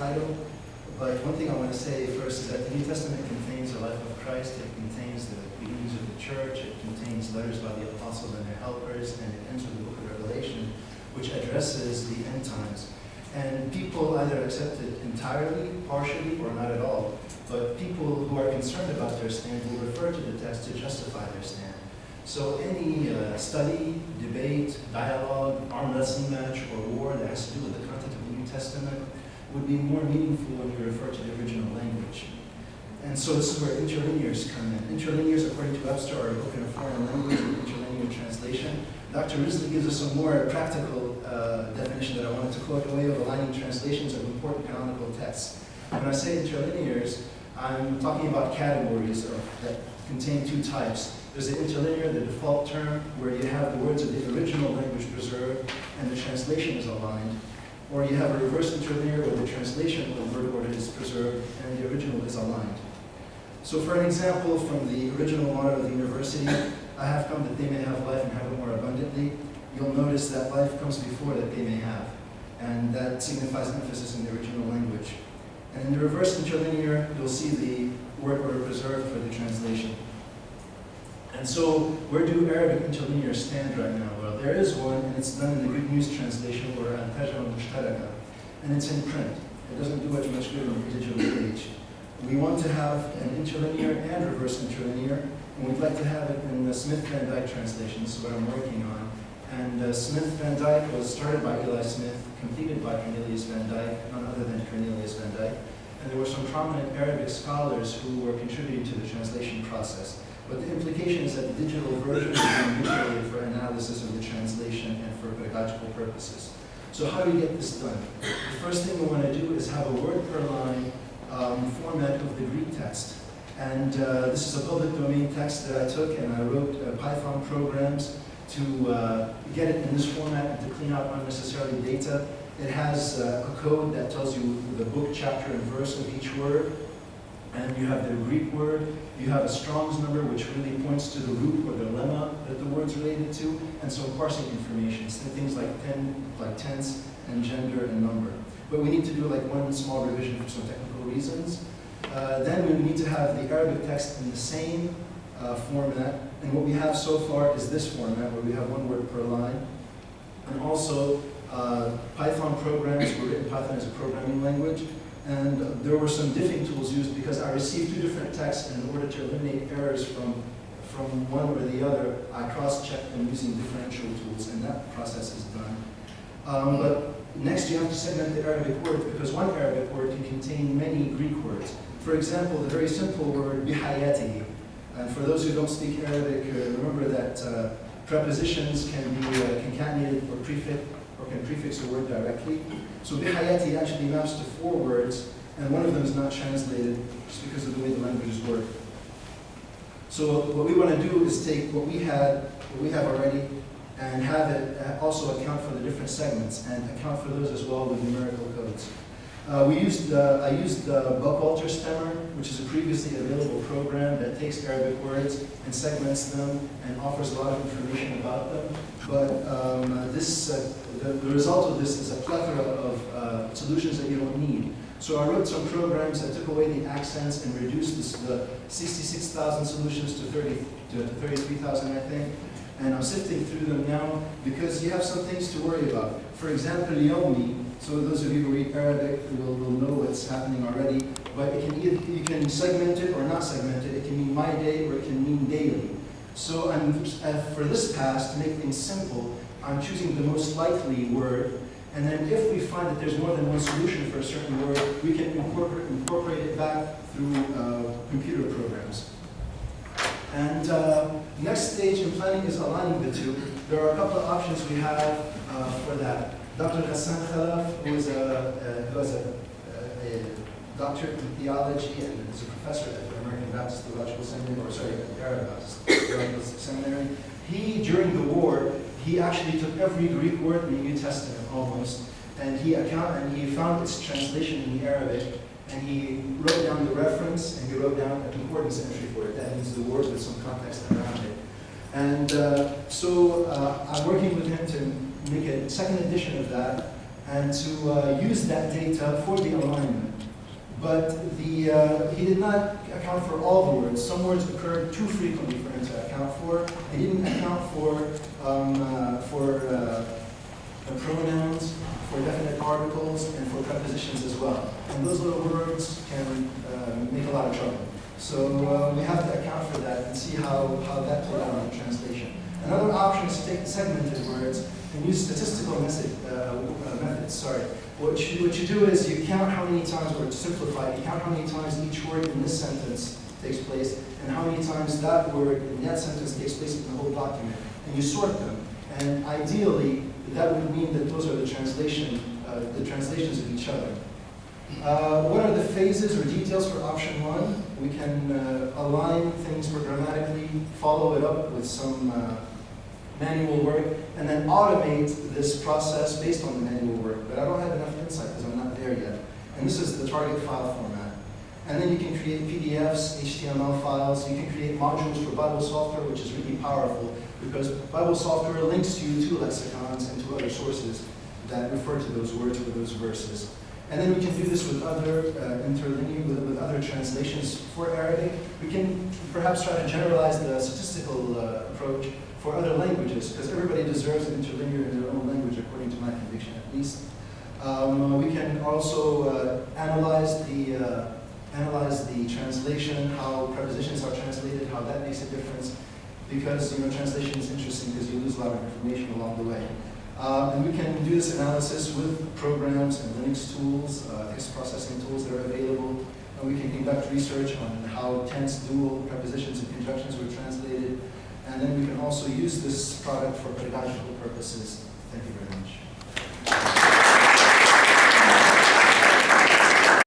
title. But one thing I want to say first is that the New Testament contains the life of Christ, it contains the beginnings of the church, it contains letters by the apostles and their helpers, and it ends with the book of Revelation, which addresses the end times. And people either accept it entirely, partially, or not at all. But people who are concerned about their stand will refer to the text to justify their stand. So any study, debate, dialogue, arm wrestling match, or war that has to do with the content of the New Testament would be more meaningful when you refer to the original language. And so this is where interlinears come in. Interlinears, according to Webster, are a book in a foreign language with interlinear translation. Dr. Wrisley gives us a more practical definition that I wanted to quote: a way of aligning translations of important canonical texts. When I say interlinears, I'm talking about categories that contain two types. There's the interlinear, the default term, where you have the words of the original language preserved and the translation is aligned. Or you have a reverse interlinear where the translation of the word order is preserved and the original is aligned. So for an example from the original motto of the university, I have come that they may have life and have it more abundantly. You'll notice that life comes before that they may have. And that signifies emphasis in the original language. And in the reverse interlinear, you'll see the word order preserved for the translation. And so, where do Arabic interlinears stand right now? Well, there is one, and it's done in the Good News translation, or Al-Tajra al-Mushtaraka, and it's in print. It doesn't do much good on the digital page. We want to have an interlinear and reverse interlinear, and we'd like to have it in the Smith-Van Dyke translation. This is what I'm working on. And Smith-Van Dyke was started by Eli Smith, completed by Cornelius Van Dyke, none other than Cornelius Van Dyke. And there were some prominent Arabic scholars who were contributing to the translation process. But the implication is that the digital version is being manipulated for analysis of the translation and for pedagogical purposes. So how do we get this done? The first thing we want to do is have a word per line format of the Greek text. And this is a public domain text that I took, and I wrote Python programs to get it in this format and to clean out unnecessary data. It has a code that tells you the book, chapter, and verse of each word. And you have the Greek word, you have a Strong's number, which really points to the root or the lemma that the word's related to, and some parsing information, so things like tense and gender and number. But we need to do like one small revision for some technical reasons. Then we need to have the Arabic text in the same format, and what we have so far is this format, where we have one word per line. And also, Python programs were written. Python is a programming language. And there were some diffing tools used because I received two different texts, and in order to eliminate errors from one or the other, I cross-checked them using differential tools, and that process is done. But next you have to segment the Arabic words, because one Arabic word can contain many Greek words. For example, the very simple word bihayatihi. And for those who don't speak Arabic, remember that prepositions can be concatenated or can prefix a word directly. So bihayati actually maps to 4 words, and one of them is not translated just because of the way the languages work. So what we want to do is take what we have already, and have it also account for the different segments, and account for those as well with numerical codes. I used Buckwalter Stemmer, which is a previously available program that takes Arabic words and segments them and offers a lot of information about them. But the result of this is a plethora of solutions that you don't need. So I wrote some programs that took away the accents and reduced the 66,000 solutions to 33,000, I think. And I'm sifting through them now because you have some things to worry about. For example, yomi. So those of you who read Arabic will know what's happening already. But it can you can segment it or not segment it. It can mean my day or it can mean daily. So for this pass, to make things simple, I'm choosing the most likely word. And then if we find that there's more than one solution for a certain word, we can incorporate it back through computer programs. And the next stage in planning is aligning the two. There are a couple of options we have for that. Dr. Hassan Khalaf, who is a doctorate in theology and is a professor at the American Baptist Theological Seminary, the Arab Baptist Theological Seminary. During the war, he actually took every Greek word in the New Testament almost, and he found its translation in the Arabic, and he wrote down the reference, and he wrote down a concordance entry for it. That means the word with some context around it. And so I'm working with him to make a second edition of that, and to use that data for the alignment. But he did not account for all the words. Some words occurred too frequently for him to account for. He didn't account for pronouns, for definite articles, and for prepositions as well. And those little words can make a lot of trouble. So we have to account for that and see how that played out in the translation. Another option is to take the segmented words and use statistical methods. What you do is you count how many times, or to simplify, you count how many times each word in this sentence takes place, and how many times that word in that sentence takes place in the whole document, and you sort them. And ideally, that would mean that those are the translations of each other. What are the phases or details for option 1? We can align things programmatically, follow it up with some manual work, and then automate this process based on the manual work. But I don't have enough insight because I'm not there yet. And this is the target file format. And then you can create PDFs, HTML files. You can create modules for Bible software, which is really powerful because Bible software links you to lexicons and to other sources that refer to those words or those verses. And then we can do this with other with other translations for Arabic. We can perhaps try to generalize the statistical approach for other languages, because everybody deserves an interlinear in their own language, according to my conviction at least. We can also analyze the translation, how prepositions are translated, how that makes a difference, because translation is interesting because you lose a lot of information along the way. And we can do this analysis with programs and Linux tools, text processing tools that are available. And we can conduct research on how tense, dual, prepositions, and conjunctions were translated. And then we can also use this product for pedagogical purposes